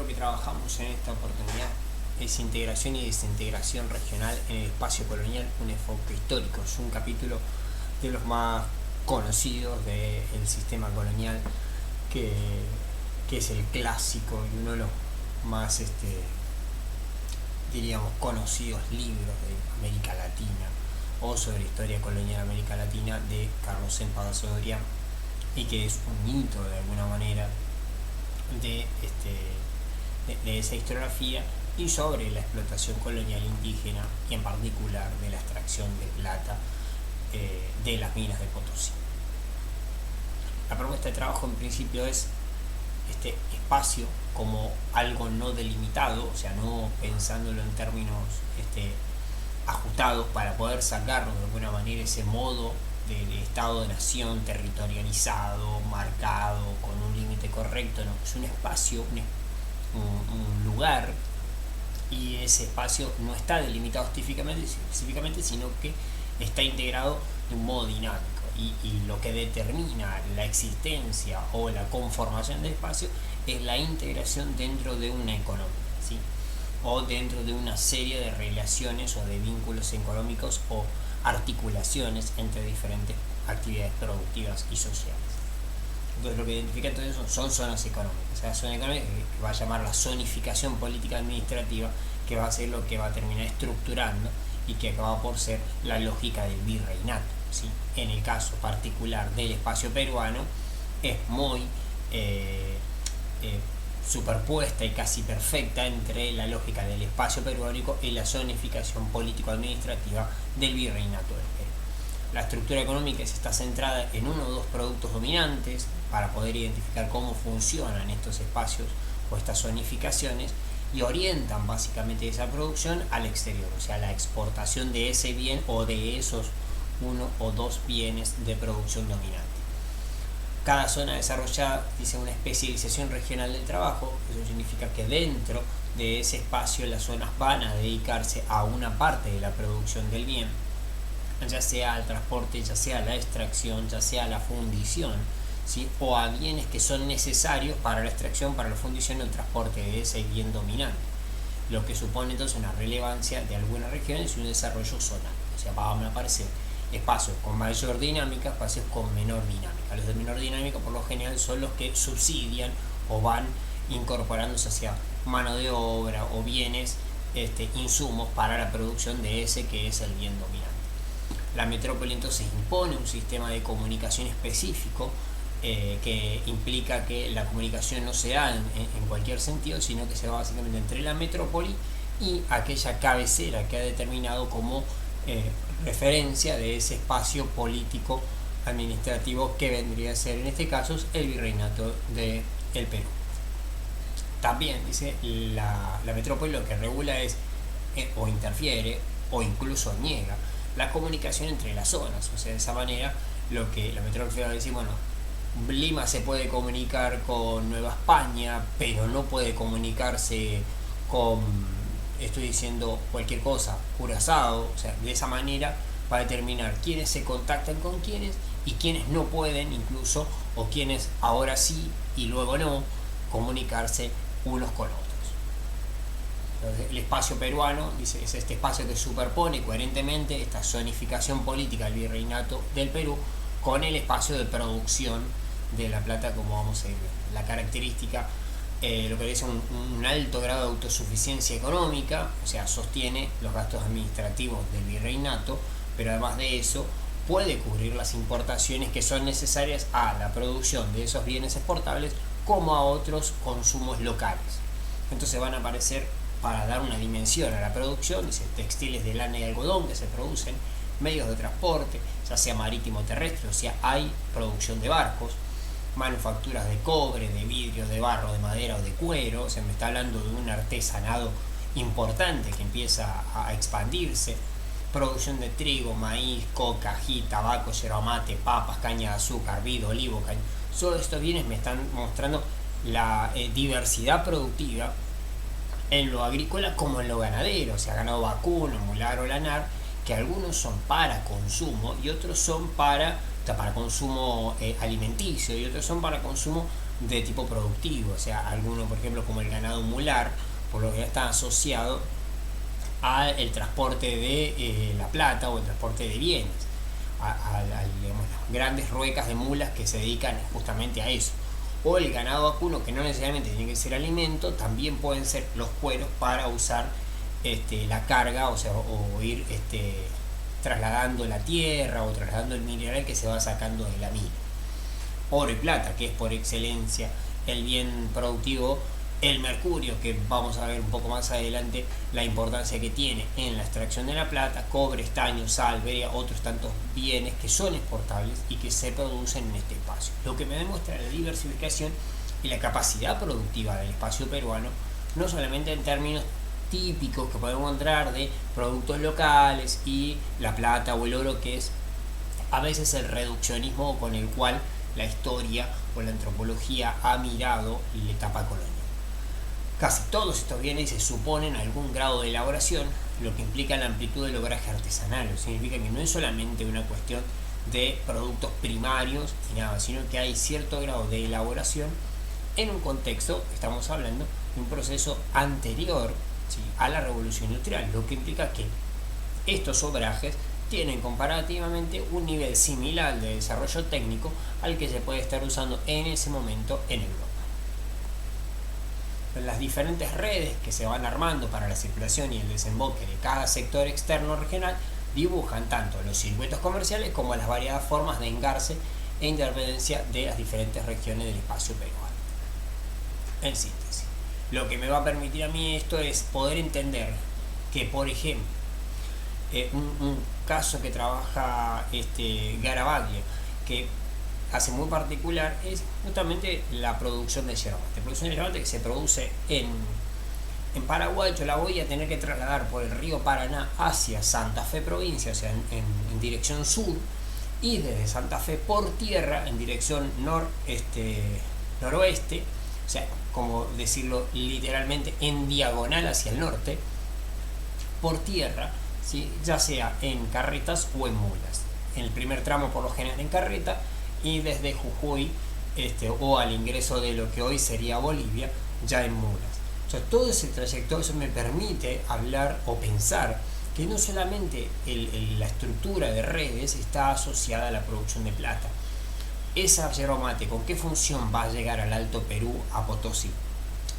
que trabajamos en esta oportunidad es integración y desintegración regional en el espacio colonial, un enfoque histórico. Es un capítulo de los más conocidos del sistema colonial, que, que es el clásico y uno de los más, diríamos, conocidos libros de América Latina o sobre historia colonial de América Latina de Carlos Empadasoria, y que es un hito de alguna manera de esa historiografía, y sobre la explotación colonial indígena y en particular de la extracción de plata de las minas de Potosí. La propuesta de trabajo en principio es este espacio como algo no delimitado, o sea, no pensándolo en términos ajustados para poder sacarnos de alguna manera ese modo de estado de nación territorializado, marcado, con un límite correcto. No, es un espacio, un lugar, y ese espacio no está delimitado específicamente, sino que está integrado de un modo dinámico, y lo que determina la existencia o la conformación del espacio es la integración dentro de una economía, ¿sí? O dentro de una serie de relaciones o de vínculos económicos o articulaciones entre diferentes actividades productivas y sociales. Entonces, lo que identifica todo eso son zonas económicas. La zona económica, que va a llamar la zonificación política administrativa, que va a ser lo que va a terminar estructurando y que acaba por ser la lógica del virreinato, ¿sí? En el caso particular del espacio peruano, es muy superpuesta y casi perfecta entre la lógica del espacio peruánico y la zonificación político-administrativa del virreinato del Perú. La estructura económica está centrada en uno o dos productos dominantes para poder identificar cómo funcionan estos espacios o estas zonificaciones, y orientan básicamente esa producción al exterior, o sea, la exportación de ese bien o de esos uno o dos bienes de producción dominante. Cada zona desarrollada dice una especialización regional del trabajo. Eso significa que dentro de ese espacio las zonas van a dedicarse a una parte de la producción del bien, ya sea al transporte, ya sea a la extracción, ya sea a la fundición, ¿sí? O a bienes que son necesarios para la extracción, para la fundición o el transporte de ese bien dominante, lo que supone entonces una relevancia de algunas regiones y un desarrollo zonal. O sea, van a aparecer espacios con mayor dinámica, espacios con menor dinámica. Los de menor dinámica por lo general son los que subsidian o van incorporándose hacia mano de obra o bienes, insumos para la producción de ese que es el bien dominante. La metrópoli entonces impone un sistema de comunicación específico, que implica que la comunicación no se da en cualquier sentido, sino que se va básicamente entre la metrópoli y aquella cabecera que ha determinado como referencia de ese espacio político administrativo que vendría a ser en este caso el virreinato del Perú. También dice la metrópoli lo que regula es o interfiere o incluso niega la comunicación entre las zonas. O sea, de esa manera lo que la metrópoli va a decir, bueno, Lima se puede comunicar con Nueva España, pero no puede comunicarse con, estoy diciendo cualquier cosa, Curazao. O sea, de esa manera va a determinar quiénes se contactan con quiénes y quiénes no pueden incluso, o quienes ahora sí y luego no, comunicarse unos con otros. Entonces, el espacio peruano dice, es este espacio que superpone coherentemente esta zonificación política del virreinato del Perú con el espacio de producción de la plata, como vamos a ir viendo. La característica, lo que dice un alto grado de autosuficiencia económica, o sea, sostiene los gastos administrativos del virreinato, pero además de eso puede cubrir las importaciones que son necesarias a la producción de esos bienes exportables como a otros consumos locales. Entonces van a aparecer, para dar una dimensión a la producción, dice, textiles de lana y algodón que se producen, medios de transporte, ya sea marítimo o terrestre, o sea, hay producción de barcos, manufacturas de cobre, de vidrio, de barro, de madera o de cuero. O sea, me está hablando de un artesanado importante que empieza a expandirse, producción de trigo, maíz, coca, ají, tabaco, yerba mate, papas, caña de azúcar, vid, olivo, caña. Todos estos bienes me están mostrando la diversidad productiva en lo agrícola como en lo ganadero, o sea, ganado vacuno, mular o lanar, que algunos son para consumo y otros son para consumo alimenticio, y otros son para consumo de tipo productivo, o sea, alguno, por ejemplo, como el ganado mular, por lo que está asociado al transporte de la plata o el transporte de bienes, digamos, las grandes ruecas de mulas que se dedican justamente a eso. O el ganado vacuno, que no necesariamente tiene que ser alimento, también pueden ser los cueros para usar la carga, o sea, o ir trasladando la tierra o trasladando el mineral que se va sacando de la mina. Oro y plata, que es por excelencia el bien productivo. El mercurio, que vamos a ver un poco más adelante la importancia que tiene en la extracción de la plata, cobre, estaño, sal, beria, otros tantos bienes que son exportables y que se producen en este espacio. Lo que me demuestra la diversificación y la capacidad productiva del espacio peruano, no solamente en términos típicos que podemos encontrar de productos locales y la plata o el oro, que es a veces el reduccionismo con el cual la historia o la antropología ha mirado la etapa colonial. Casi todos estos bienes se suponen algún grado de elaboración, lo que implica la amplitud del obraje artesanal. Significa que no es solamente una cuestión de productos primarios y nada, sino que hay cierto grado de elaboración en un contexto, estamos hablando de un proceso anterior, ¿sí?, a la revolución industrial, lo que implica que estos obrajes tienen comparativamente un nivel similar de desarrollo técnico al que se puede estar usando en ese momento en Europa. Las diferentes redes que se van armando para la circulación y el desemboque de cada sector externo regional dibujan tanto los circuitos comerciales como las variadas formas de engarce e interdependencia de las diferentes regiones del espacio peruano. En síntesis, lo que me va a permitir a mí esto es poder entender que, por ejemplo, un caso que trabaja Garavaglia, que hace muy particular, es justamente la producción de yerba mate. La producción de yerba mate que se produce en Paraguay. Yo la voy a tener que trasladar por el río Paraná hacia Santa Fe provincia, o sea, en dirección sur, y desde Santa Fe por tierra en dirección noroeste, o sea, como decirlo literalmente, en diagonal hacia el norte, por tierra, ¿sí?, ya sea en carretas o en mulas. En el primer tramo por lo general en carreta, y desde Jujuy o al ingreso de lo que hoy sería Bolivia, ya en mulas. O sea, todo ese trayecto, eso me permite hablar o pensar que no solamente la estructura de redes está asociada a la producción de plata. Esa yerba mate, ¿con qué función va a llegar al Alto Perú, a Potosí?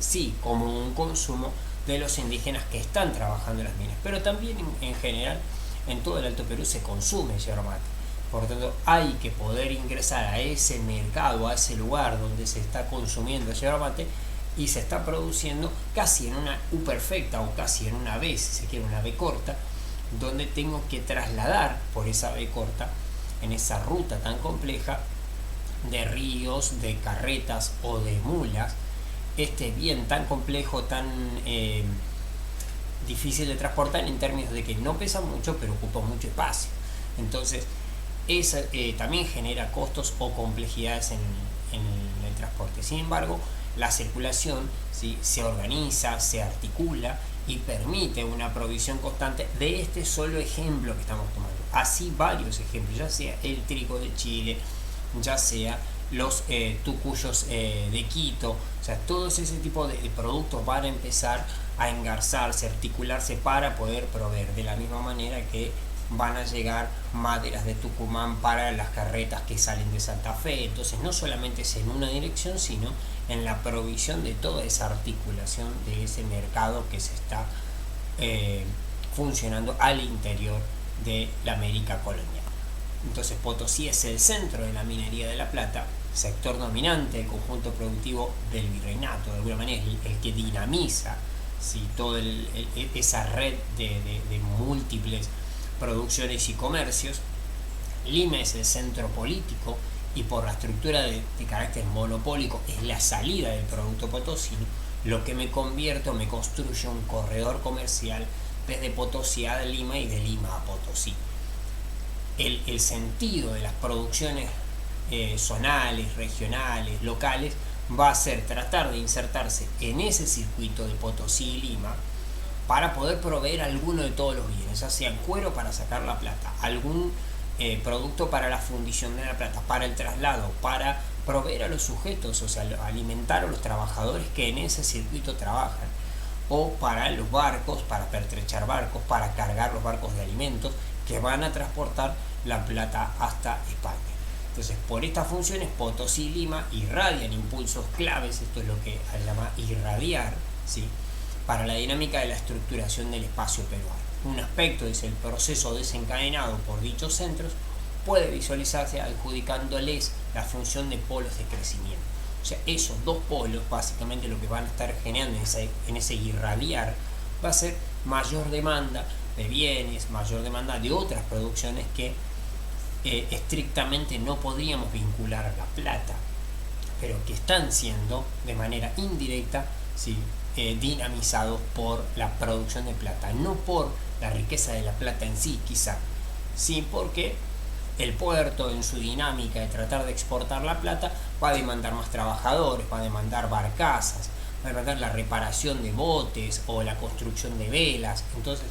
Sí, como un consumo de los indígenas que están trabajando en las minas, pero también en general en todo el Alto Perú se consume yerba mate. Por lo tanto, hay que poder ingresar a ese mercado, a ese lugar donde se está consumiendo yerba mate y se está produciendo casi en una U perfecta o casi en una B, si se quiere, una B corta, donde tengo que trasladar por esa B corta, en esa ruta tan compleja de ríos, de carretas o de mulas, este bien tan complejo, tan difícil de transportar en términos de que no pesa mucho pero ocupa mucho espacio. Entonces, eso también genera costos o complejidades en el transporte. Sin embargo, la circulación, ¿sí?, se organiza, se articula y permite una provisión constante de este solo ejemplo que estamos tomando. Así varios ejemplos, ya sea el trigo de Chile, ya sea los tucuyos de Quito, o sea, todos ese tipo de productos van a empezar a engarzarse, articularse para poder proveer, de la misma manera que van a llegar maderas de Tucumán para las carretas que salen de Santa Fe. Entonces no solamente es en una dirección, sino en la provisión de toda esa articulación de ese mercado que se está funcionando al interior de la América colonial. Entonces Potosí es el centro de la minería de la plata, sector dominante del conjunto productivo del virreinato, de alguna manera el que dinamiza, ¿sí?, toda esa red de múltiples producciones y comercios. Lima es el centro político y por la estructura de carácter monopólico es la salida del producto potosino, lo que me construye un corredor comercial desde Potosí a Lima y de Lima a Potosí. El sentido de las producciones zonales, regionales, locales, va a ser tratar de insertarse en ese circuito de Potosí y Lima para poder proveer alguno de todos los bienes, ya sea cuero para sacar la plata, algún producto para la fundición de la plata, para el traslado, para proveer a los sujetos, o sea, alimentar a los trabajadores que en ese circuito trabajan, o para los barcos, para pertrechar barcos, para cargar los barcos de alimentos que van a transportar la plata hasta España. Entonces, por estas funciones, Potosí y Lima irradian impulsos claves, esto es lo que se llama irradiar, ¿sí?, para la dinámica de la estructuración del espacio peruano. Un aspecto es el proceso desencadenado por dichos centros, puede visualizarse adjudicándoles la función de polos de crecimiento. O sea, esos dos polos, básicamente lo que van a estar generando en ese irradiar, va a ser mayor demanda de bienes, mayor demanda de otras producciones que estrictamente no podríamos vincular a la plata, pero que están siendo de manera indirecta, ¿sí?, dinamizados por la producción de plata, no por la riqueza de la plata en sí, quizá, sí, porque el puerto, en su dinámica de tratar de exportar la plata, va a demandar más trabajadores, va a demandar barcazas, va a demandar la reparación de botes o la construcción de velas. Entonces,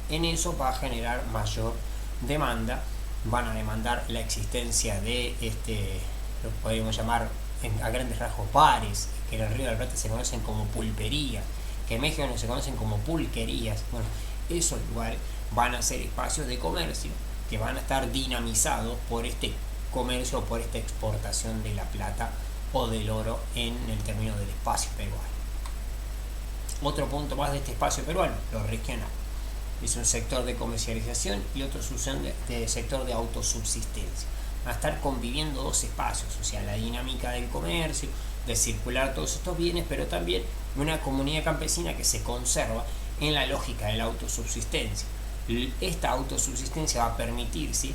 en eso va a generar mayor demanda. Van a demandar la existencia de lo que podríamos llamar a grandes rasgos bares, que en el Río de la Plata se conocen como pulperías, que en México no se conocen como pulquerías. Bueno, esos lugares van a ser espacios de comercio que van a estar dinamizados por este comercio o por esta exportación de la plata o del oro en el término del espacio peruano. Otro punto más de este espacio peruano, lo regional. Es un sector de comercialización y otro de sector de autosubsistencia. Van a estar conviviendo dos espacios, o sea, la dinámica del comercio, de circular todos estos bienes, pero también una comunidad campesina que se conserva en la lógica de la autosubsistencia. Esta autosubsistencia va a permitir, ¿sí?,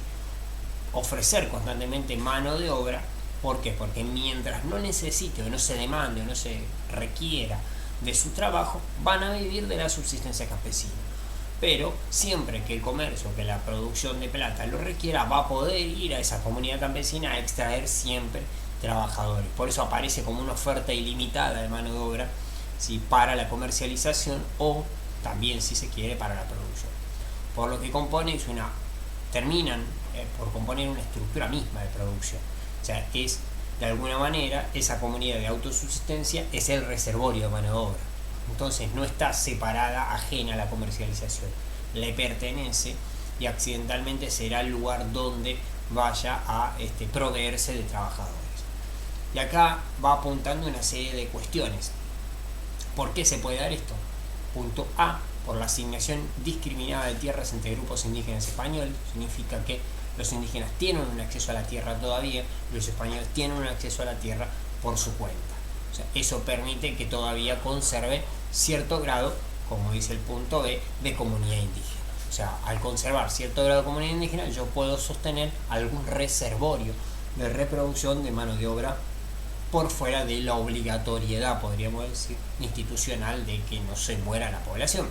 ofrecer constantemente mano de obra. ¿Por qué? Porque mientras no necesite o no se demande o no se requiera de su trabajo, van a vivir de la subsistencia campesina. Pero siempre que el comercio, que la producción de plata lo requiera, va a poder ir a esa comunidad campesina a extraer siempre trabajadores. Por eso aparece como una oferta ilimitada de mano de obra, ¿sí?, para la comercialización o también, si se quiere, para la producción. Por lo que terminan por componer una estructura misma de producción. O sea, es de alguna manera esa comunidad de autosubsistencia es el reservorio de mano de obra. Entonces no está separada, ajena a la comercialización, le pertenece y accidentalmente será el lugar donde vaya a proveerse de trabajadores. Y acá va apuntando una serie de cuestiones. ¿Por qué se puede dar esto? Punto A, por la asignación discriminada de tierras entre grupos indígenas españoles. Significa que los indígenas tienen un acceso a la tierra todavía, y los españoles tienen un acceso a la tierra por su cuenta. O sea, eso permite que todavía conserve cierto grado, como dice el punto B, de comunidad indígena. O sea, al conservar cierto grado de comunidad indígena, yo puedo sostener algún reservorio de reproducción de mano de obra por fuera de la obligatoriedad, podríamos decir, institucional de que no se muera la población.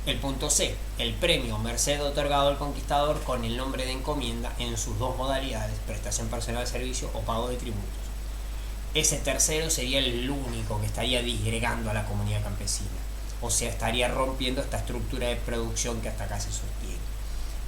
El punto C, el premio merced otorgado al conquistador con el nombre de encomienda en sus dos modalidades, prestación personal de servicio o pago de tributos. Ese tercero sería el único que estaría disgregando a la comunidad campesina, o sea, estaría rompiendo esta estructura de producción que hasta acá se sostiene.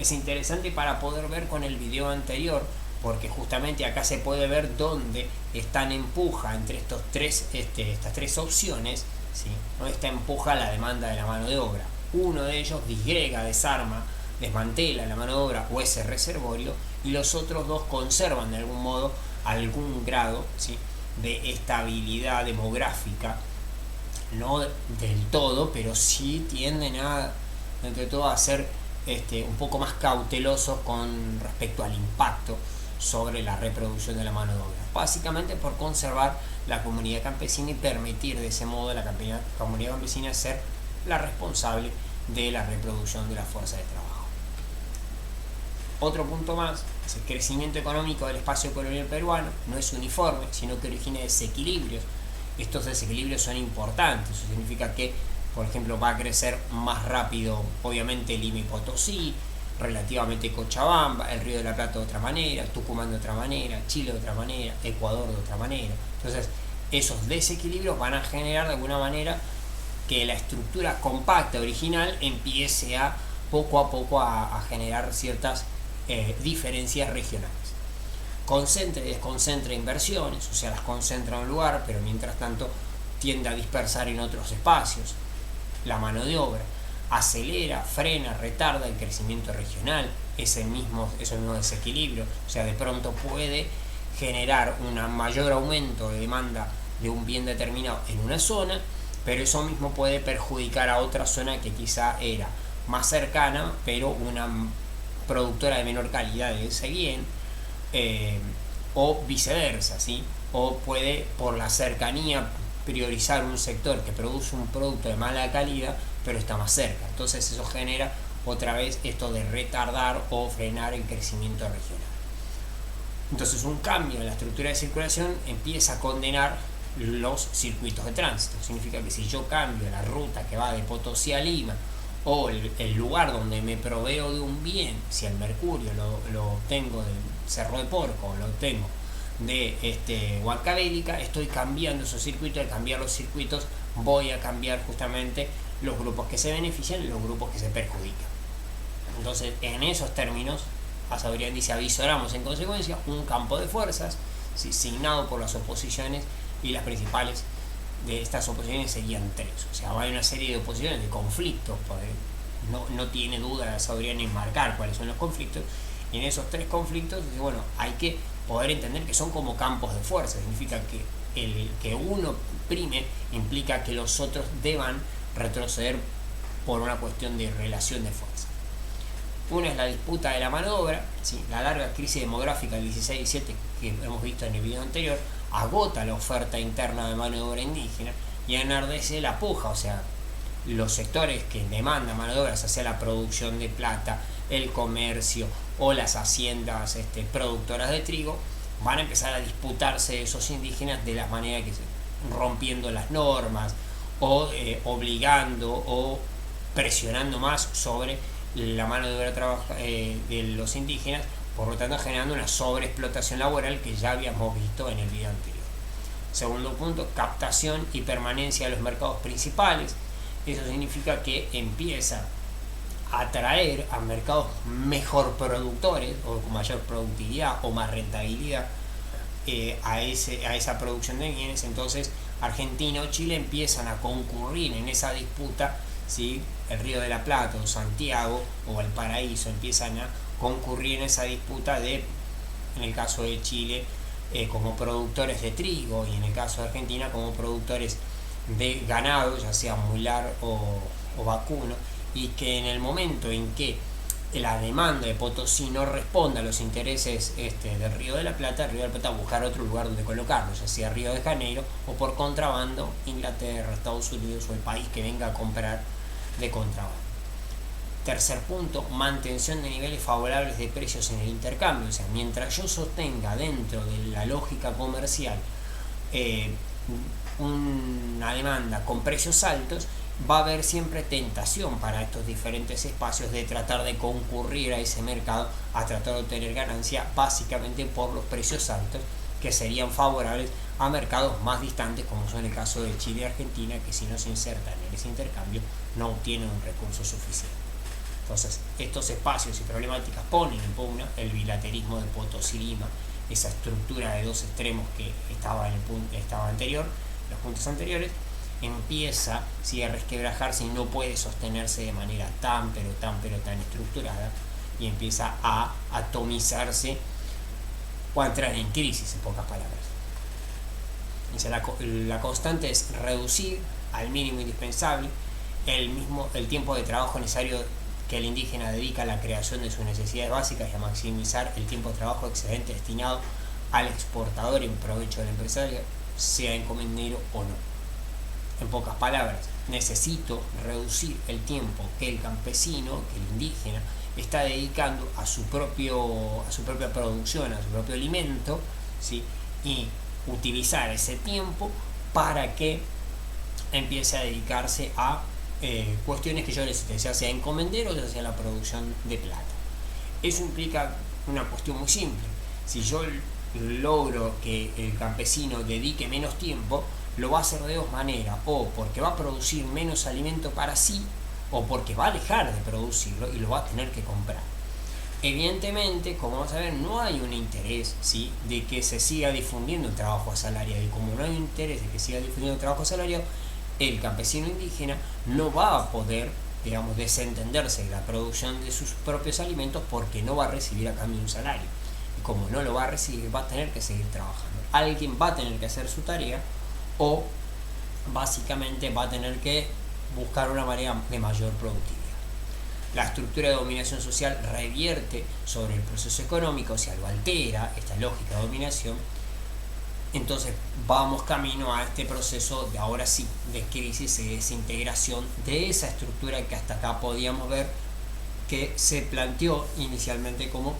Es interesante para poder ver con el video anterior, porque justamente acá se puede ver dónde están en puja entre estas tres opciones, ¿sí?, ¿no? Esta empuja la demanda de la mano de obra. Uno de ellos disgrega, desarma, desmantela la mano de obra o ese reservorio, y los otros dos conservan de algún modo algún grado, ¿sí?, de estabilidad demográfica, no del todo, pero sí tienden a, entre todo, a ser un poco más cautelosos con respecto al impacto sobre la reproducción de la mano de obra, básicamente por conservar la comunidad campesina y permitir de ese modo a la comunidad campesina ser la responsable de la reproducción de la fuerza de trabajo. Otro punto más es el crecimiento económico del espacio colonial peruano. No es uniforme, sino que origina desequilibrios. Estos desequilibrios son importantes. Eso significa que, por ejemplo, va a crecer más rápido, obviamente, Lima y Potosí, relativamente Cochabamba, el Río de la Plata de otra manera, Tucumán de otra manera, Chile de otra manera, Ecuador de otra manera. Entonces, esos desequilibrios van a generar de alguna manera que la estructura compacta original empiece poco a poco a generar ciertas diferencias regionales. concentra y desconcentra inversiones, o sea, las concentra en un lugar, pero mientras tanto tiende a dispersar en otros espacios. La mano de obra acelera, frena, retarda el crecimiento regional, ese mismo desequilibrio, o sea, de pronto puede generar un mayor aumento de demanda de un bien determinado en una zona, pero eso mismo puede perjudicar a otra zona que quizá era más cercana, pero una productora de menor calidad de ese bien, o viceversa, ¿sí? O puede, por la cercanía, priorizar un sector que produce un producto de mala calidad, pero está más cerca. Entonces eso genera otra vez esto de retardar o frenar el crecimiento regional. Entonces un cambio en la estructura de circulación empieza a condenar los circuitos de tránsito. Significa que si yo cambio la ruta que va de Potosí a Lima, o el lugar donde me proveo de un bien, si el mercurio lo obtengo del Cerro de Porco o lo obtengo de Huancavelica, estoy cambiando esos circuitos. Al cambiar los circuitos voy a cambiar justamente los grupos que se benefician y los grupos que se perjudican. Entonces, en esos términos, Asaurian dice, avisoramos en consecuencia un campo de fuerzas, ¿sí?, signado por las oposiciones, y las principales de estas oposiciones serían tres. O sea, hay una serie de oposiciones, de conflictos, no tiene duda Asaurian en marcar cuáles son los conflictos, y en esos tres conflictos, bueno, hay que poder entender que son como campos de fuerza. Significa que el que uno prime implica que los otros deban retroceder por una cuestión de relación de fuerza. Una es la disputa de la mano de obra, ¿sí? La larga crisis demográfica del 16-17 que hemos visto en el video anterior agota la oferta interna de mano de obra indígena y enardece la puja, o sea, los sectores que demandan mano de obra, sea la producción de plata, el comercio o las haciendas productoras de trigo, van a empezar a disputarse esos indígenas de las maneras que rompiendo las normas o obligando o presionando más sobre la mano de obra de los indígenas, por lo tanto generando una sobreexplotación laboral que ya habíamos visto en el video anterior. Segundo punto, captación y permanencia de los mercados principales. Eso significa que empieza a atraer a mercados mejor productores o con mayor productividad o más rentabilidad a esa producción de bienes. Entonces Argentina o Chile empiezan a concurrir en esa disputa, ¿sí? El Río de la Plata o Santiago o Valparaíso empiezan a concurrir en esa disputa en el caso de Chile como productores de trigo, y en el caso de Argentina como productores de ganado, ya sea mular o vacuno, y que en el momento en que la demanda de Potosí no responda a los intereses del Río de la Plata, el Río de la Plata va a buscar otro lugar donde colocarlo, ya sea Río de Janeiro o por contrabando Inglaterra, Estados Unidos o el país que venga a comprar de contrabando. Tercer punto, mantención de niveles favorables de precios en el intercambio. O sea, mientras yo sostenga dentro de la lógica comercial una demanda con precios altos, va a haber siempre tentación para estos diferentes espacios de tratar de concurrir a ese mercado, a tratar de obtener ganancia, básicamente por los precios altos, que serían favorables a mercados más distantes, como son el caso de Chile y Argentina, que si no se insertan en ese intercambio no obtienen un recurso suficiente. Entonces, estos espacios y problemáticas ponen en pugna el bilaterismo de Potosí-Lima, esa estructura de dos extremos que estaba anterior, los puntos anteriores, empieza a resquebrajarse y no puede sostenerse de manera tan estructurada, y empieza a atomizarse o a entrar en crisis, en pocas palabras. La constante es reducir al mínimo indispensable el tiempo de trabajo necesario que el indígena dedica a la creación de sus necesidades básicas, y a maximizar el tiempo de trabajo excedente destinado al exportador en provecho del empresario, sea encomendero o no. En pocas palabras, necesito reducir el tiempo que el campesino, que el indígena, está dedicando a su propia producción, a su propio alimento, ¿sí? Y utilizar ese tiempo para que empiece a dedicarse a cuestiones que yo necesite, ya sea encomendero o ya sea la producción de plata. Eso implica una cuestión muy simple. Si yo logro que el campesino dedique menos tiempo, lo va a hacer de dos maneras: o porque va a producir menos alimento para sí, o porque va a dejar de producirlo y lo va a tener que comprar. Evidentemente, como vamos a ver, no hay un interés, ¿sí?, de que se siga difundiendo el trabajo asalariado, y como no hay un interés de que siga difundiendo el trabajo asalariado, el campesino indígena no va a poder, digamos, desentenderse de la producción de sus propios alimentos porque no va a recibir a cambio un salario. Y como no lo va a recibir, va a tener que seguir trabajando. Alguien va a tener que hacer su tarea, o básicamente va a tener que buscar una manera de mayor productividad. La estructura de dominación social revierte sobre el proceso económico, o sea, lo altera, esta lógica de dominación. Entonces vamos camino a este proceso de, ahora sí, de crisis y desintegración de esa estructura que hasta acá podíamos ver que se planteó inicialmente como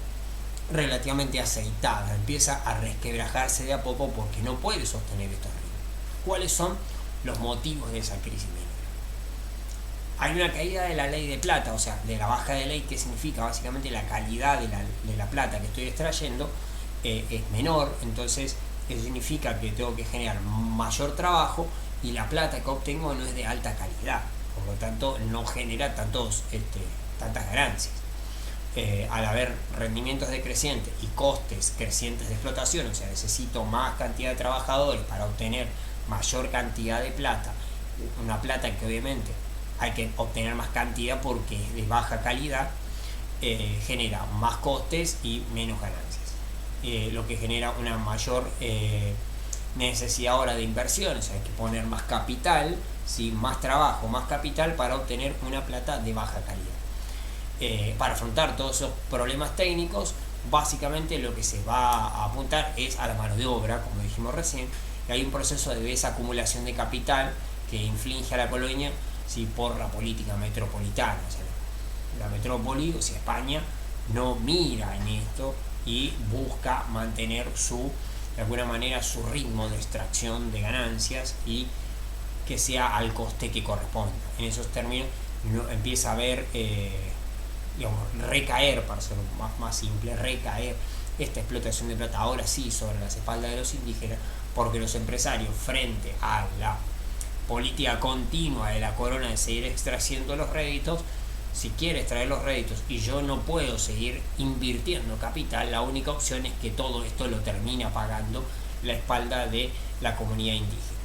relativamente aceitada. Empieza a resquebrajarse de a poco porque no puede sostener estos ritmos. ¿Cuáles son los motivos de esa crisis minera? Hay una caída de la ley de plata, o sea, de la baja de ley, que significa básicamente la calidad de la plata que estoy extrayendo es menor. Entonces eso significa que tengo que generar mayor trabajo y la plata que obtengo no es de alta calidad, por lo tanto no genera tantas ganancias. Al haber rendimientos decrecientes y costes crecientes de explotación, o sea, necesito más cantidad de trabajadores para obtener mayor cantidad de plata, una plata que obviamente hay que obtener más cantidad porque es de baja calidad, genera más costes y menos ganancias, lo que genera una mayor necesidad ahora de inversión, o sea, hay que poner más capital, ¿sí?, más trabajo, más capital para obtener una plata de baja calidad. Para afrontar todos esos problemas técnicos, básicamente lo que se va a apuntar es a la mano de obra, como dijimos recién, y hay un proceso de desacumulación de capital que inflige a la colonia, ¿sí?, por la política metropolitana. O sea, la metrópoli, o sea, España, no mira en esto y busca mantener de alguna manera su ritmo de extracción de ganancias y que sea al coste que corresponda. En esos términos empieza a ver, recaer, para ser más simple, recaer esta explotación de plata ahora sí sobre las espaldas de los indígenas, porque los empresarios, frente a la política continua de la corona de seguir extrayendo los réditos, si quiere extraer los réditos y yo no puedo seguir invirtiendo capital, la única opción es que todo esto lo termina pagando la espalda de la comunidad indígena,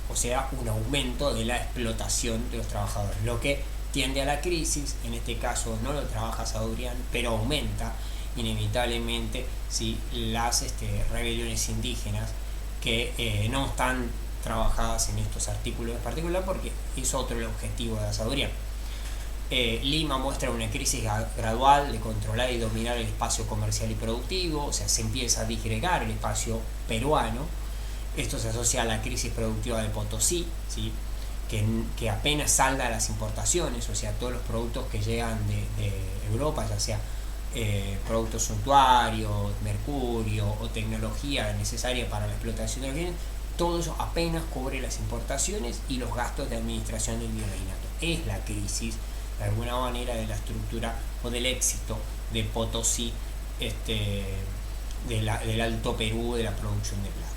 o sea, un aumento de la explotación de los trabajadores, lo que tiende a la crisis. En este caso no lo trabaja Sadurian, pero aumenta inevitablemente, ¿sí?, las rebeliones indígenas que no están trabajadas en estos artículos en particular, porque es otro el objetivo de Sadurian. Lima muestra una crisis gradual de controlar y dominar el espacio comercial y productivo, o sea, se empieza a disgregar el espacio peruano. Esto se asocia a la crisis productiva de Potosí, ¿sí?, que apenas salda las importaciones, o sea, todos los productos que llegan de Europa, ya sea productos suntuarios, mercurio o tecnología necesaria para la explotación de los bienes, todo eso apenas cubre las importaciones y los gastos de administración del virreinato. Es la crisis, de alguna manera, de la estructura o del éxito de Potosí, del Alto Perú, de la producción de plata.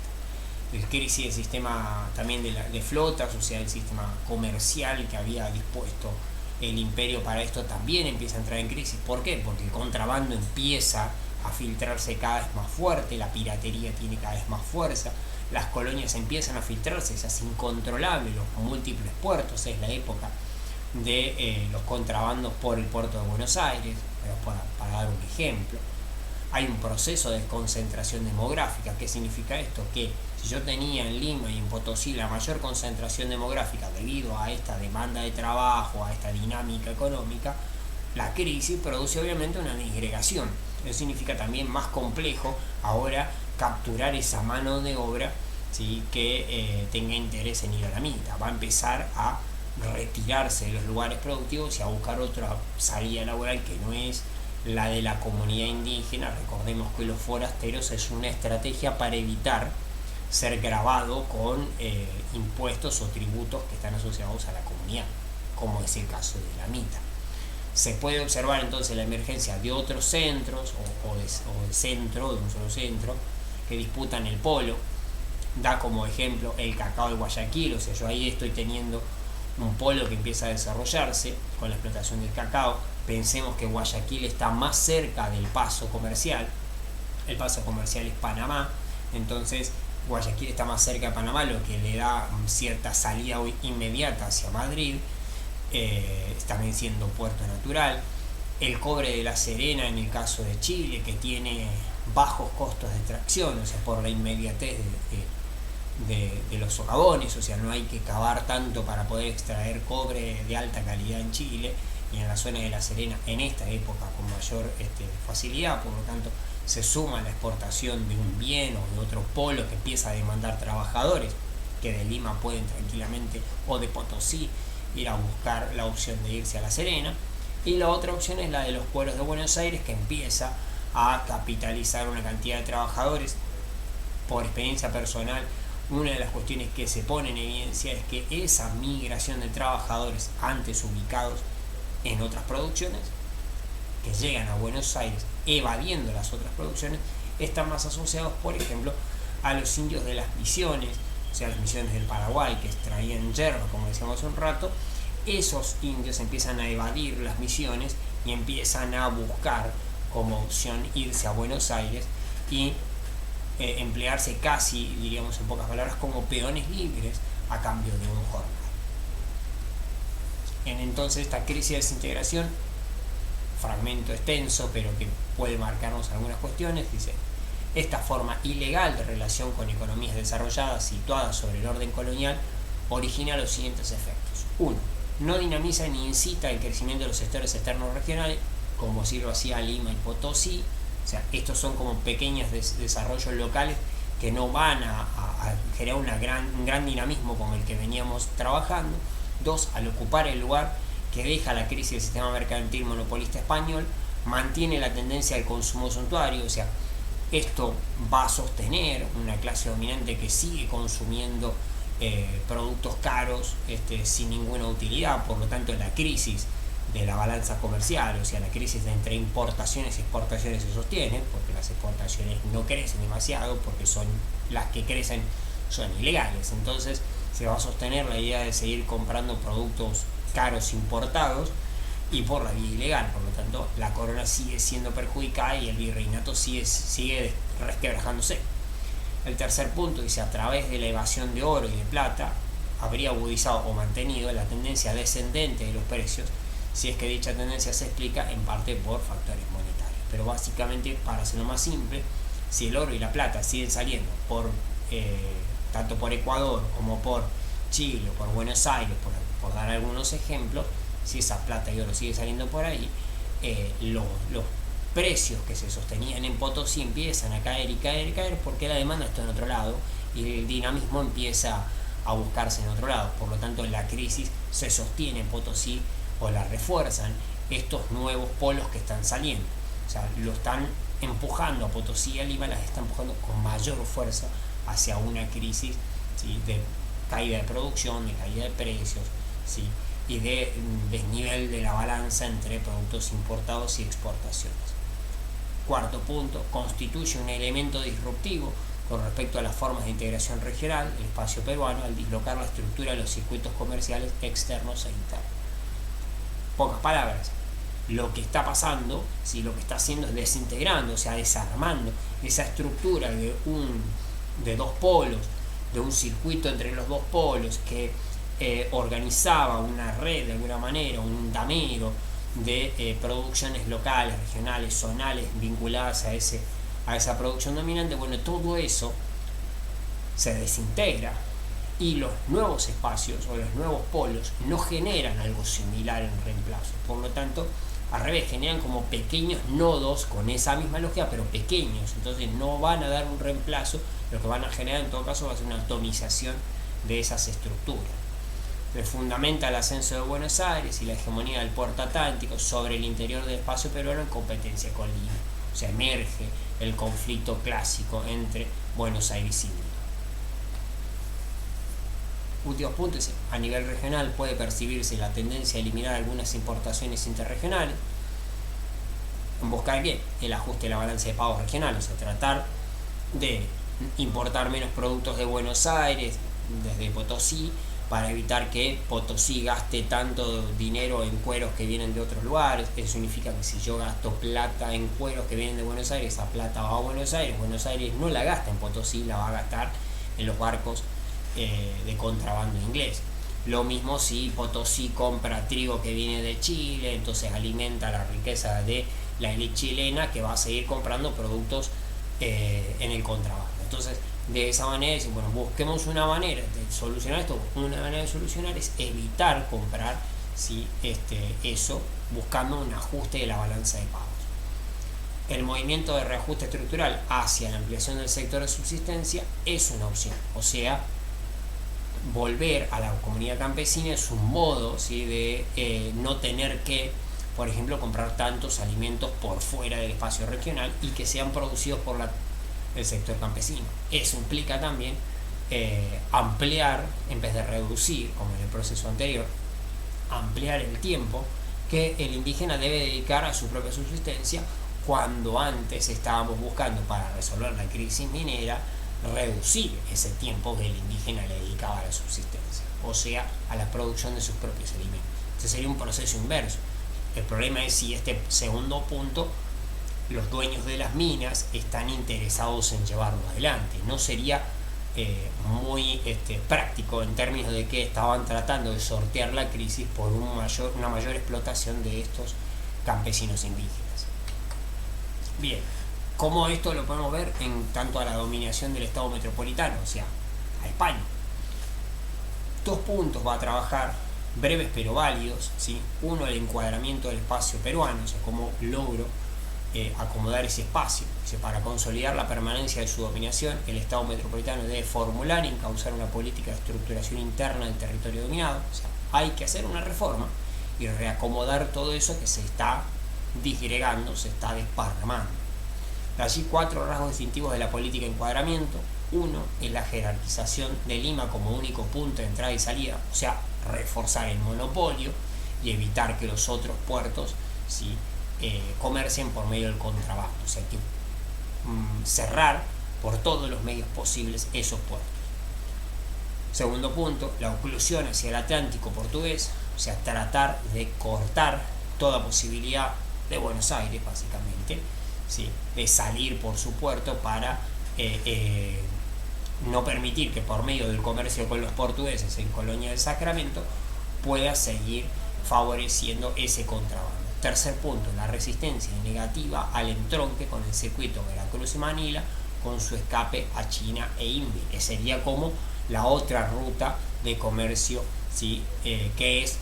El crisis del sistema también de flotas, o sea, el sistema comercial que había dispuesto el imperio para esto, también empieza a entrar en crisis. ¿Por qué? Porque el contrabando empieza a filtrarse cada vez más fuerte, la piratería tiene cada vez más fuerza, las colonias empiezan a filtrarse, se hace incontrolable los múltiples puertos. Es la época de los contrabandos por el puerto de Buenos Aires, para dar un ejemplo. Hay un proceso de concentración demográfica. ¿Qué significa esto? Que si yo tenía en Lima y en Potosí la mayor concentración demográfica debido a esta demanda de trabajo, a esta dinámica económica, la crisis produce obviamente una disgregación. Eso significa también más complejo ahora capturar esa mano de obra, ¿sí?, que tenga interés en ir a la mina. Va a empezar a retirarse de los lugares productivos y a buscar otra salida laboral que no es la de la comunidad indígena. Recordemos que los forasteros es una estrategia para evitar ser grabado con impuestos o tributos que están asociados a la comunidad, como es el caso de la mita. Se puede observar entonces la emergencia de otros centros o del centro, de un solo centro, que disputan el polo. Da como ejemplo el cacao de Guayaquil, o sea, yo ahí estoy teniendo un polo que empieza a desarrollarse con la explotación del cacao. Pensemos que Guayaquil está más cerca del paso comercial. El paso comercial es Panamá, entonces Guayaquil está más cerca de Panamá, lo que le da cierta salida inmediata hacia Madrid, también siendo puerto natural. El cobre de La Serena, en el caso de Chile, que tiene bajos costos de extracción, o sea, por la inmediatez de los socavones, o sea, no hay que cavar tanto para poder extraer cobre de alta calidad en Chile, y en la zona de La Serena en esta época con mayor facilidad. Por lo tanto, se suma la exportación de un bien o de otro polo que empieza a demandar trabajadores que de Lima pueden tranquilamente, o de Potosí, ir a buscar la opción de irse a La Serena. Y la otra opción es la de los pueblos de Buenos Aires, que empieza a capitalizar una cantidad de trabajadores. Por experiencia personal, una de las cuestiones que se pone en evidencia es que esa migración de trabajadores antes ubicados en otras producciones, que llegan a Buenos Aires evadiendo las otras producciones, están más asociados, por ejemplo, a los indios de las misiones, o sea, las misiones del Paraguay, que extraían hierro, como decíamos hace un rato. Esos indios empiezan a evadir las misiones y empiezan a buscar como opción irse a Buenos Aires y emplearse casi, diríamos en pocas palabras, como peones libres a cambio de un jornal. Entonces, esta crisis de desintegración, fragmento extenso pero que puede marcarnos algunas cuestiones, dice: esta forma ilegal de relación con economías desarrolladas situadas sobre el orden colonial origina los siguientes efectos. 1. No dinamiza ni incita el crecimiento de los sectores externos regionales, como sí lo hacía Lima y Potosí. O sea, estos son como pequeños desarrollos locales que no van a generar un gran dinamismo con el que veníamos trabajando. 2. Al ocupar el lugar que deja la crisis del sistema mercantil monopolista español, mantiene la tendencia al consumo suntuario. O sea, esto va a sostener una clase dominante que sigue consumiendo productos caros sin ninguna utilidad. Por lo tanto, la crisis de la balanza comercial, o sea, la crisis entre importaciones y exportaciones se sostiene, porque las exportaciones no crecen demasiado, porque son las que crecen son ilegales. Entonces se va a sostener la idea de seguir comprando productos caros importados y por la vía ilegal. Por lo tanto, la corona sigue siendo perjudicada y el virreinato sigue resquebrajándose. El tercer punto dice: a través de la evasión de oro y de plata habría agudizado o mantenido la tendencia descendente de los precios, si es que dicha tendencia se explica en parte por factores monetarios. Pero básicamente, para hacerlo más simple, si el oro y la plata siguen saliendo tanto por Ecuador como por Chile o por Buenos Aires, por dar algunos ejemplos, si esa plata y oro sigue saliendo por ahí, los precios que se sostenían en Potosí empiezan a caer y caer y caer, porque la demanda está en otro lado y el dinamismo empieza a buscarse en otro lado. Por lo tanto, la crisis se sostiene en Potosí, o la refuerzan estos nuevos polos que están saliendo. O sea, lo están empujando a Potosí y a Lima, las están empujando con mayor fuerza hacia una crisis, ¿sí?, de caída de producción, de caída de precios, ¿sí?, y de desnivel de la balanza entre productos importados y exportaciones. Cuarto punto: constituye un elemento disruptivo con respecto a las formas de integración regional, el espacio peruano, al dislocar la estructura de los circuitos comerciales externos e internos. Pocas palabras, lo que está pasando, ¿sí?, lo que está haciendo es desintegrando, o sea, desarmando esa estructura de dos polos, de un circuito entre los dos polos que organizaba una red de alguna manera, un damero de producciones locales, regionales, zonales, vinculadas a esa producción dominante. Bueno, todo eso se desintegra y los nuevos espacios o los nuevos polos no generan algo similar en reemplazo. Por lo tanto, al revés, generan como pequeños nodos con esa misma lógica, pero pequeños. Entonces no van a dar un reemplazo, lo que van a generar en todo caso va a ser una atomización de esas estructuras. Se fundamenta el ascenso de Buenos Aires y la hegemonía del puerto atlántico sobre el interior del espacio peruano en competencia con Lima. O sea, emerge el conflicto clásico entre Buenos Aires y Lima. Últimos puntos: a nivel regional puede percibirse la tendencia a eliminar algunas importaciones interregionales, en buscar ¿qué? El ajuste de la balanza de pagos regional, o sea, tratar de importar menos productos de Buenos Aires, desde Potosí, para evitar que Potosí gaste tanto dinero en cueros que vienen de otros lugares. Eso significa que si yo gasto plata en cueros que vienen de Buenos Aires, esa plata va a Buenos Aires no la gasta en Potosí, la va a gastar en los barcos de contrabando inglés. Lo mismo si Potosí compra trigo que viene de Chile, entonces alimenta la riqueza de la élite chilena, que va a seguir comprando productos en el contrabando. Entonces, de esa manera, bueno, busquemos una manera de solucionar esto. Una manera de solucionar es evitar comprar eso, buscando un ajuste de la balanza de pagos. El movimiento de reajuste estructural hacia la ampliación del sector de subsistencia es una opción. O sea, volver a la comunidad campesina es un modo, ¿sí?, de no tener que, por ejemplo, comprar tantos alimentos por fuera del espacio regional y que sean producidos por el sector campesino. Eso implica también ampliar, en vez de reducir, como en el proceso anterior, ampliar el tiempo que el indígena debe dedicar a su propia subsistencia, cuando antes estábamos buscando, para resolver la crisis minera, reducir ese tiempo que el indígena le dedicaba a la subsistencia, o sea, a la producción de sus propios alimentos. Este sería un proceso inverso. El problema es si este segundo punto los dueños de las minas están interesados en llevarlo adelante. No sería muy práctico, en términos de que estaban tratando de sortear la crisis por una mayor explotación de estos campesinos indígenas. Bien, ¿cómo esto lo podemos ver en tanto a la dominación del Estado metropolitano, o sea, a España? 2 puntos va a trabajar, breves pero válidos, ¿sí? Uno, el encuadramiento del espacio peruano, o sea, cómo logro acomodar ese espacio. Para consolidar la permanencia de su dominación, el Estado metropolitano debe formular y encauzar una política de estructuración interna del territorio dominado. O sea, hay que hacer una reforma y reacomodar todo eso que se está disgregando, se está desparramando. Allí 4 rasgos distintivos de la política de encuadramiento. Uno es la jerarquización de Lima como único punto de entrada y salida, o sea, reforzar el monopolio y evitar que los otros puertos, ¿sí?, comercien por medio del contrabando, o sea, que cerrar por todos los medios posibles esos puertos. Segundo punto, la oclusión hacia el Atlántico portugués, o sea, tratar de cortar toda posibilidad de Buenos Aires, básicamente, ¿sí?, de salir por su puerto, para no permitir que por medio del comercio con los portugueses en Colonia del Sacramento pueda seguir favoreciendo ese contrabando. Tercer punto, la resistencia negativa al entronque con el circuito Veracruz y Manila, con su escape a China e India, que sería como la otra ruta de comercio, ¿sí?, que es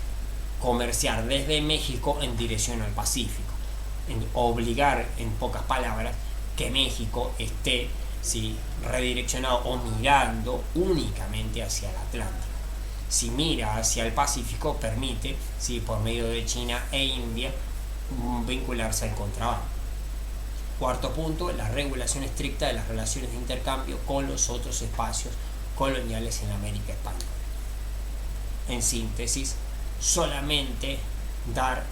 comerciar desde México en dirección al Pacífico. Obligar, en pocas palabras, que México esté, ¿sí?, redireccionado o mirando únicamente hacia el Atlántico. Si mira hacia el Pacífico, permite, ¿sí?, por medio de China e India, vincularse al contrabando. Cuarto punto, la regulación estricta de las relaciones de intercambio con los otros espacios coloniales en América Española. En síntesis, solamente dar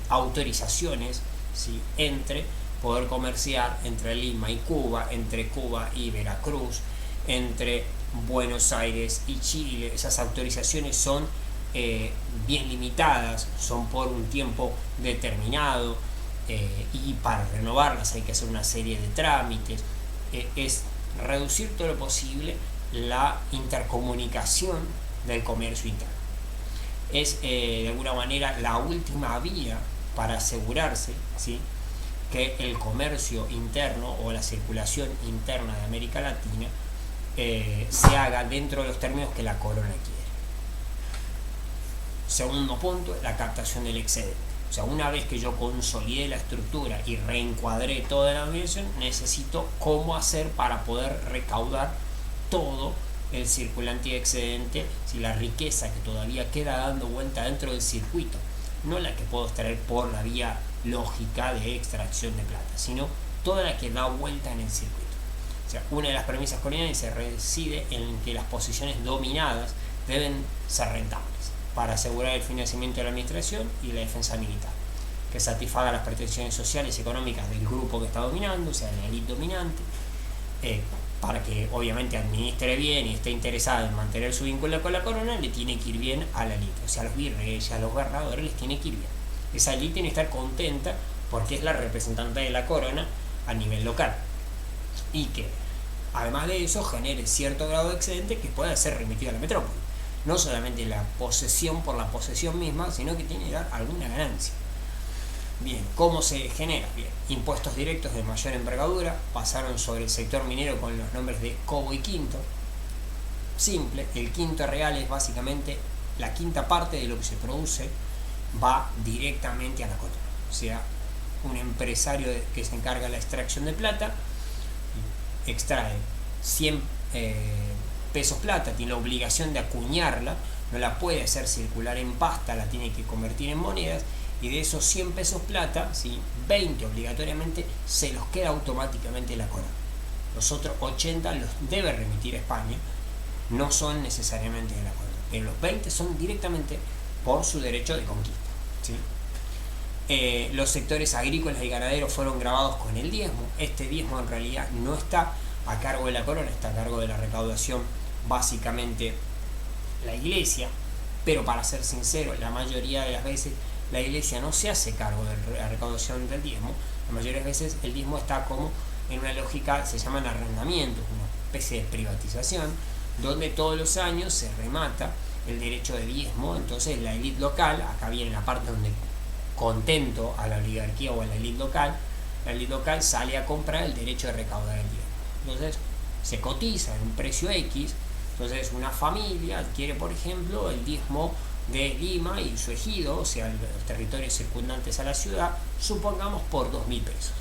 autorizaciones, ¿sí?, entre poder comerciar entre Lima y Cuba, entre Cuba y Veracruz, entre Buenos Aires y Chile. Esas autorizaciones son bien limitadas, son por un tiempo determinado, y para renovarlas hay que hacer una serie de trámites. Es reducir todo lo posible la intercomunicación del comercio interno. Es de alguna manera la última vía para asegurarse, ¿sí?, que el comercio interno o la circulación interna de América Latina se haga dentro de los términos que la corona quiere. Segundo punto, la captación del excedente. O sea, una vez que yo consolidé la estructura y reencuadré toda la organización, necesito cómo hacer para poder recaudar todo el circulante y excedente, si la riqueza que todavía queda dando vuelta dentro del circuito, no la que puedo extraer por la vía lógica de extracción de plata, sino toda la que da vuelta en el circuito. O sea, una de las premisas coloniales reside en que las posiciones dominadas deben ser rentables para asegurar el financiamiento de la administración y la defensa militar, que satisfaga las pretensiones sociales y económicas del grupo que está dominando, o sea, la élite dominante, para que obviamente administre bien y esté interesado en mantener su vínculo con la corona, le tiene que ir bien a la élite, o sea, a los virreyes, a los gobernadores les tiene que ir bien. Esa élite tiene que estar contenta porque es la representante de la corona a nivel local, y que además de eso genere cierto grado de excedente que pueda ser remitido a la metrópoli. No solamente la posesión por la posesión misma, sino que tiene que dar alguna ganancia. Bien, ¿cómo se genera? Bien, impuestos directos de mayor envergadura pasaron sobre el sector minero con los nombres de cobo y quinto. Simple, el quinto real es básicamente la quinta parte de lo que se produce va directamente a la corona. O sea, un empresario que se encarga de la extracción de plata extrae 100 pesos plata, tiene la obligación de acuñarla, no la puede hacer circular en pasta, la tiene que convertir en monedas, y de esos 100 pesos plata, ¿sí?, 20 obligatoriamente se los queda automáticamente la corona. Los otros 80 los debe remitir a España, no son necesariamente de la corona, pero los 20 son directamente por su derecho de conquista, ¿sí? Los sectores agrícolas y ganaderos fueron gravados con el diezmo. Este diezmo en realidad no está a cargo de la corona, está a cargo de la recaudación básicamente la iglesia, pero para ser sincero, la mayoría de las veces la iglesia no se hace cargo de la recaudación del diezmo. La mayoría de las veces el diezmo está como en una lógica, se llaman arrendamientos, una especie de privatización, donde todos los años se remata el derecho de diezmo. Entonces la élite local, acá viene la parte donde contento a la oligarquía o a la élite local sale a comprar el derecho de recaudar el diezmo. Entonces se cotiza en un precio X. Entonces una familia adquiere, por ejemplo, el diezmo de Lima y su ejido, o sea, los territorios circundantes a la ciudad, supongamos por 2.000 pesos.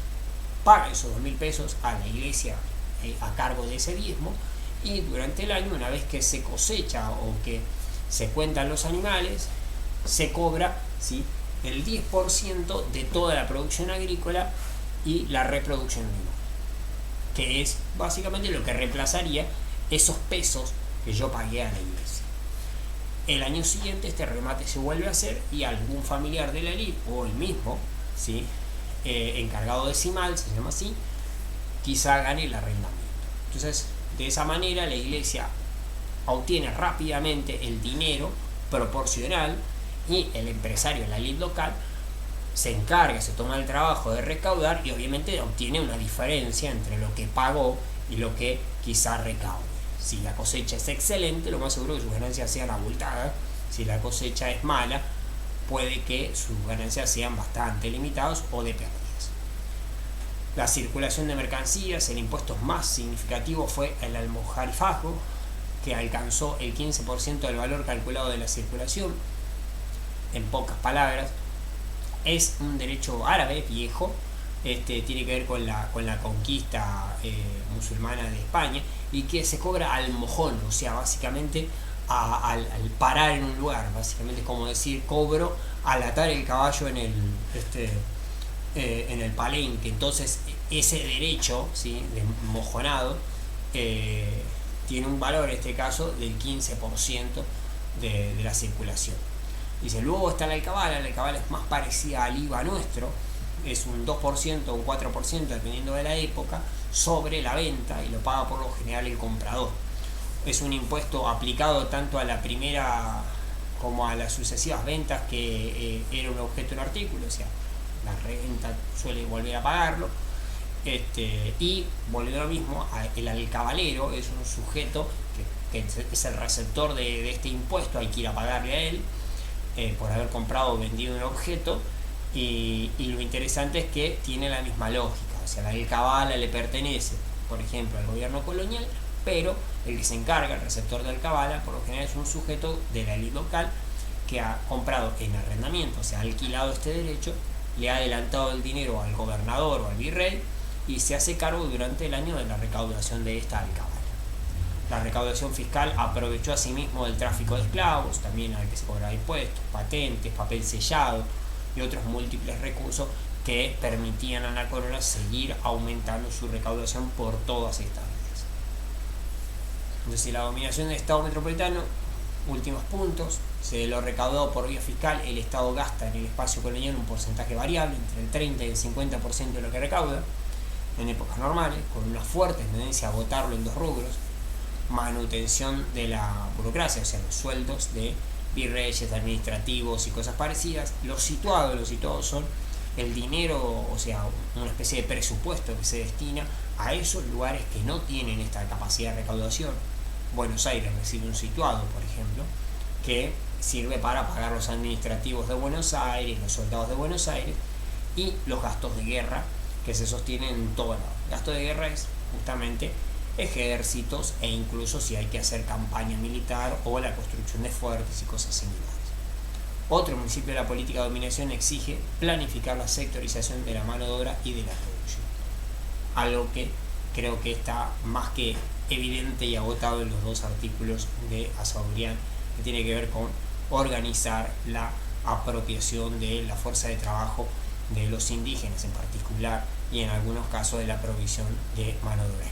Paga esos 2.000 pesos a la iglesia a cargo de ese diezmo, y durante el año, una vez que se cosecha o que se cuentan los animales, se cobra, ¿sí?, el 10% de toda la producción agrícola y la reproducción animal, que es básicamente lo que reemplazaría esos pesos que yo pagué a la iglesia. El año siguiente este remate se vuelve a hacer y algún familiar de la élite o el mismo, ¿sí?, encargado decimal, se llama así, quizá gane el arrendamiento. Entonces, de esa manera la iglesia obtiene rápidamente el dinero proporcional, y el empresario, la élite local, se encarga, se toma el trabajo de recaudar y obviamente obtiene una diferencia entre lo que pagó y lo que quizá recaude. Si la cosecha es excelente, lo más seguro es que sus ganancias sean abultadas. Si la cosecha es mala, puede que sus ganancias sean bastante limitadas o de pérdidas. La circulación de mercancías, el impuesto más significativo fue el almojarifazgo, que alcanzó el 15% del valor calculado de la circulación. En pocas palabras, es un derecho árabe viejo, tiene que ver con la conquista musulmana de España, y que se cobra al mojón, o sea, básicamente al parar en un lugar, básicamente es como decir cobro al atar el caballo en el palenque. Entonces ese derecho, ¿sí?, de mojonado tiene un valor en este caso del 15% de la circulación. Dice, luego está la alcabala es más parecida al IVA nuestro, es un 2% o un 4% dependiendo de la época sobre la venta, y lo paga por lo general el comprador. Es un impuesto aplicado tanto a la primera como a las sucesivas ventas que era un objeto de un artículo, o sea, la reventa suele volver a pagarlo. Y volviendo a lo mismo, el alcabalero es un sujeto que es el receptor de este impuesto, hay que ir a pagarle a él por haber comprado o vendido un objeto, y lo interesante es que tiene la misma lógica, o sea, la alcabala le pertenece, por ejemplo, al gobierno colonial, pero el que se encarga, el receptor de alcabala, por lo general es un sujeto de la élite local que ha comprado en arrendamiento, o sea, ha alquilado este derecho, le ha adelantado el dinero al gobernador o al virrey y se hace cargo durante el año de la recaudación de esta alcabala. La recaudación fiscal aprovechó asimismo del tráfico de esclavos, también al que se cobraba impuestos, patentes, papel sellado y otros múltiples recursos que permitían a la corona seguir aumentando su recaudación por todas estas vías. Entonces, la dominación del Estado metropolitano, últimos puntos, se lo recaudado por vía fiscal, el Estado gasta en el espacio colonial un porcentaje variable, entre el 30 y el 50% de lo que recauda. en épocas normales, con una fuerte tendencia a votarlo en dos rubros: manutención de la burocracia, o sea, los sueldos de virreyes, administrativos y cosas parecidas. Los situados son el dinero, o sea, una especie de presupuesto que se destina a esos lugares que no tienen esta capacidad de recaudación. Buenos Aires recibe un situado, por ejemplo, que sirve para pagar los administrativos de Buenos Aires, los soldados de Buenos Aires y los gastos de guerra que se sostienen en todo lado. El gasto de guerra es justamente ejércitos e incluso si hay que hacer campaña militar o la construcción de fuertes y cosas similares. Otro principio de la política de dominación exige planificar la sectorización de la mano de obra y de la producción. Algo que creo que está más que evidente y agotado en los dos artículos de Asaurian, que tiene que ver con organizar la apropiación de la fuerza de trabajo de los indígenas en particular y en algunos casos de la provisión de mano de obra.